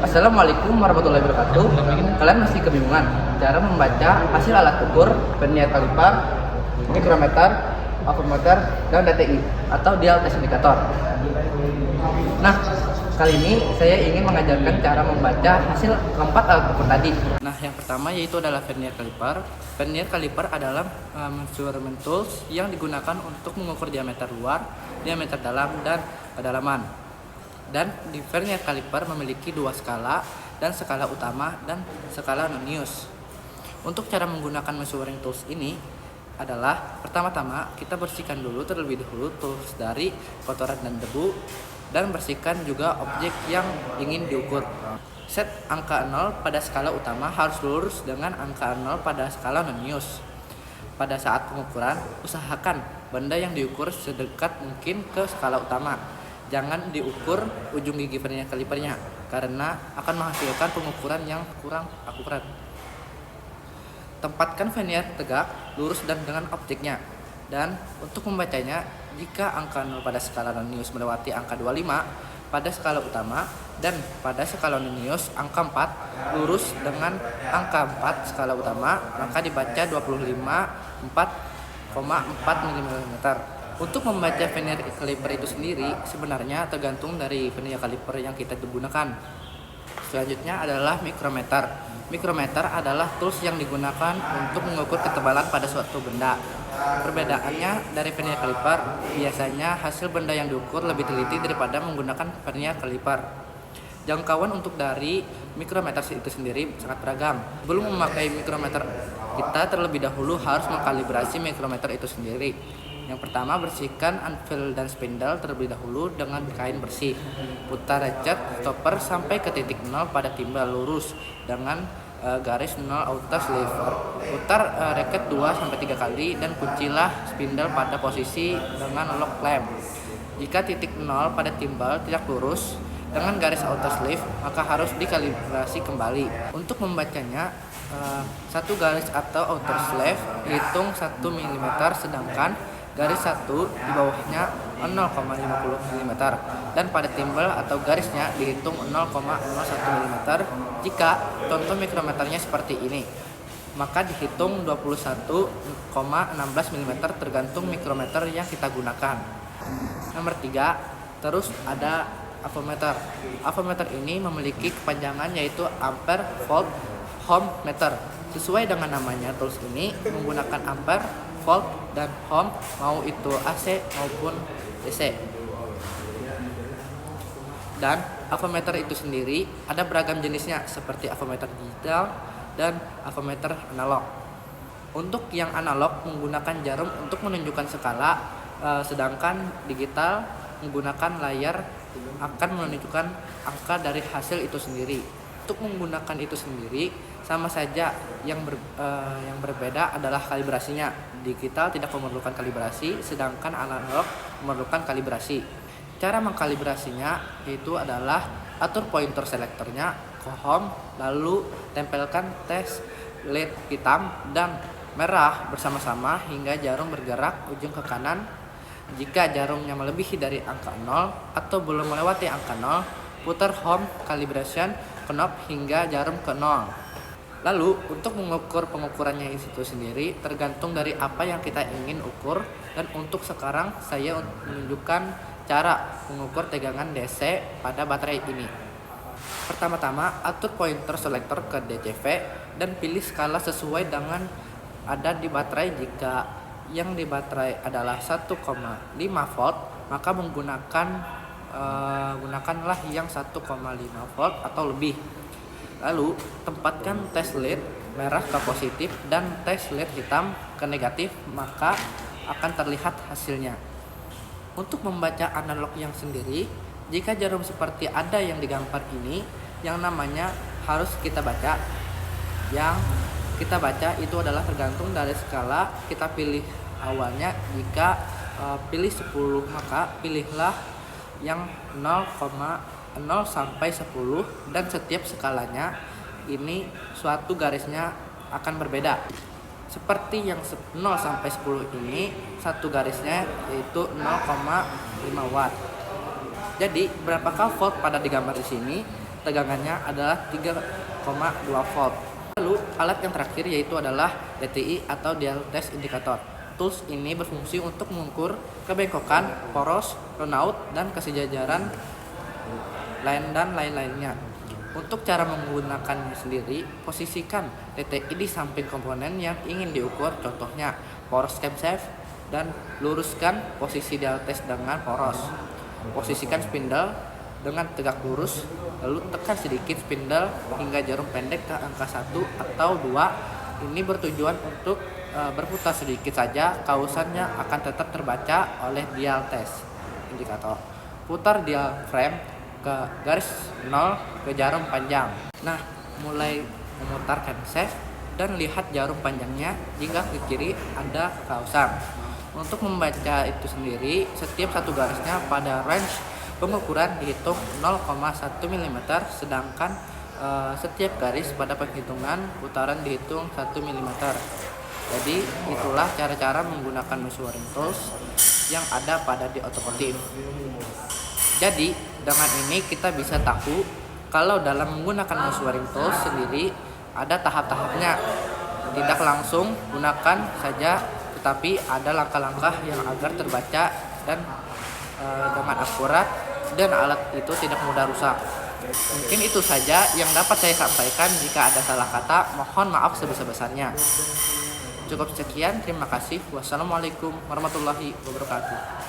Assalamualaikum warahmatullahi wabarakatuh. Kalian masih kebingungan cara membaca hasil alat ukur vernier kaliper, mikrometer, avometer, dan DTI atau dial test indikator. Nah, kali ini saya ingin mengajarkan cara membaca hasil keempat alat ukur tadi. Nah, yang pertama yaitu adalah vernier kaliper. Vernier kaliper adalah measurement tools yang digunakan untuk mengukur diameter luar, diameter dalam, dan kedalaman. Dan di vernier kaliper memiliki dua skala, dan skala utama dan skala non-use. Untuk cara menggunakan measuring tools ini adalah pertama-tama kita bersihkan dulu terlebih dahulu tools dari kotoran dan debu, dan bersihkan juga objek yang ingin diukur. Set angka 0 pada skala utama harus lurus dengan angka 0 pada skala non-use. Pada saat pengukuran, usahakan benda yang diukur sedekat mungkin ke skala utama. Jangan diukur ujung gigi vernier kalipernya karena akan menghasilkan pengukuran yang kurang akurat. Tempatkan vernier tegak, lurus dan dengan objeknya. Dan untuk membacanya, jika angka 0 pada skala non-use melewati angka 25 pada skala utama dan pada skala non-use angka 4 lurus dengan angka 4 skala utama, maka dibaca 25,4,4 mm. Untuk membaca vernier kaliper itu sendiri sebenarnya tergantung dari vernier kaliper yang kita gunakan. Selanjutnya adalah mikrometer. Mikrometer adalah tools yang digunakan untuk mengukur ketebalan pada suatu benda. Perbedaannya dari vernier kaliper, biasanya hasil benda yang diukur lebih teliti daripada menggunakan vernier kaliper. Jangkauan untuk dari mikrometer itu sendiri sangat beragam. Sebelum memakai mikrometer, kita terlebih dahulu harus mengkalibrasi mikrometer itu sendiri. Yang pertama, bersihkan anvil dan spindle terlebih dahulu dengan kain bersih. Putar ratchet stopper sampai ke titik 0 pada timbal lurus dengan garis 0 outer sliver. Putar raket 2-3 kali dan kuncilah spindle pada posisi dengan lock clamp. Jika titik 0 pada timbal tidak lurus dengan garis outer sleeve, maka harus dikalibrasi kembali. Untuk membacanya, satu garis atau outer sleeve hitung 1 mm, sedangkan garis 1 di bawahnya 0,50 mm, dan pada timbal atau garisnya dihitung 0,01 mm. Jika contoh mikrometernya seperti ini, maka dihitung 21,16 mm tergantung mikrometer yang kita gunakan. Nomor 3, terus ada avometer. Avometer ini memiliki kepanjangan yaitu ampere, volt, ohm, meter. Sesuai dengan namanya, tools ini menggunakan ampere, volt, dan ohm, mau itu AC maupun DC. Dan avometer itu sendiri ada beragam jenisnya seperti avometer digital dan avometer analog. Untuk yang analog menggunakan jarum untuk menunjukkan skala, sedangkan digital menggunakan layar akan menunjukkan angka dari hasil itu sendiri. Untuk menggunakan itu sendiri sama saja, yang berbeda adalah kalibrasinya. Digital tidak memerlukan kalibrasi, sedangkan analog memerlukan kalibrasi. Cara mengkalibrasinya yaitu adalah atur pointer selektornya ke home, lalu tempelkan tes LED hitam dan merah bersama-sama hingga jarum bergerak ujung ke kanan. Jika jarumnya melebihi dari angka 0 atau belum melewati angka 0, putar home calibration knob hingga jarum ke 0. Lalu untuk mengukur pengukurannya itu sendiri tergantung dari apa yang kita ingin ukur, dan untuk sekarang saya menunjukkan cara mengukur tegangan DC pada baterai ini. Pertama-tama, atur pointer selector ke DCV dan pilih skala sesuai dengan ada di baterai. Jika yang di baterai adalah 1,5 volt, maka gunakanlah yang 1,5 volt atau lebih. Lalu tempatkan tes LED merah ke positif dan tes LED hitam ke negatif, maka akan terlihat hasilnya. Untuk membaca analog yang sendiri, jika jarum seperti ada yang digambar ini, yang namanya harus kita baca. Yang kita baca itu adalah tergantung dari skala kita pilih awalnya. Jika pilih 10, maka pilihlah yang 0 sampai 10, dan setiap skalanya ini suatu garisnya akan berbeda. Seperti yang 0 sampai 10 ini, satu garisnya yaitu 0,5 watt. Jadi berapakah volt pada digambar di sini? tegangannya adalah 3,2 volt. Lalu alat yang terakhir yaitu adalah DTI atau dial test indicator. Tools ini berfungsi untuk mengukur kebengkokan, poros, runout, dan kesejajaran lain-lainnya. Untuk cara menggunakannya sendiri, posisikan DTI di samping komponen yang ingin diukur, contohnya poros camshaft, dan luruskan posisi dial test dengan poros. Posisikan spindle dengan tegak lurus, lalu tekan sedikit spindle hingga jarum pendek ke angka 1 atau 2. Ini bertujuan untuk berputar sedikit saja, kausannya akan tetap terbaca oleh dial test indikator. Putar dial frame ke garis 0 ke jarum panjang. Nah, mulai memutar camshaft dan lihat jarum panjangnya jika ke kiri ada kausan. Untuk membaca itu sendiri, setiap satu garisnya pada range pengukuran dihitung 0,1 mm, sedangkan setiap garis pada penghitungan putaran dihitung 1 mm. Jadi itulah cara-cara menggunakan measuring tools yang ada pada di otomotif. Jadi dengan ini kita bisa tahu kalau dalam menggunakan measuring tools sendiri ada tahap-tahapnya. Tidak langsung gunakan saja, tetapi ada langkah-langkah yang agar terbaca dan dengan akurat dan alat itu tidak mudah rusak. Mungkin itu saja yang dapat saya sampaikan. Jika ada salah kata, mohon maaf sebesar-besarnya. Cukup sekian, terima kasih. Wassalamualaikum warahmatullahi wabarakatuh.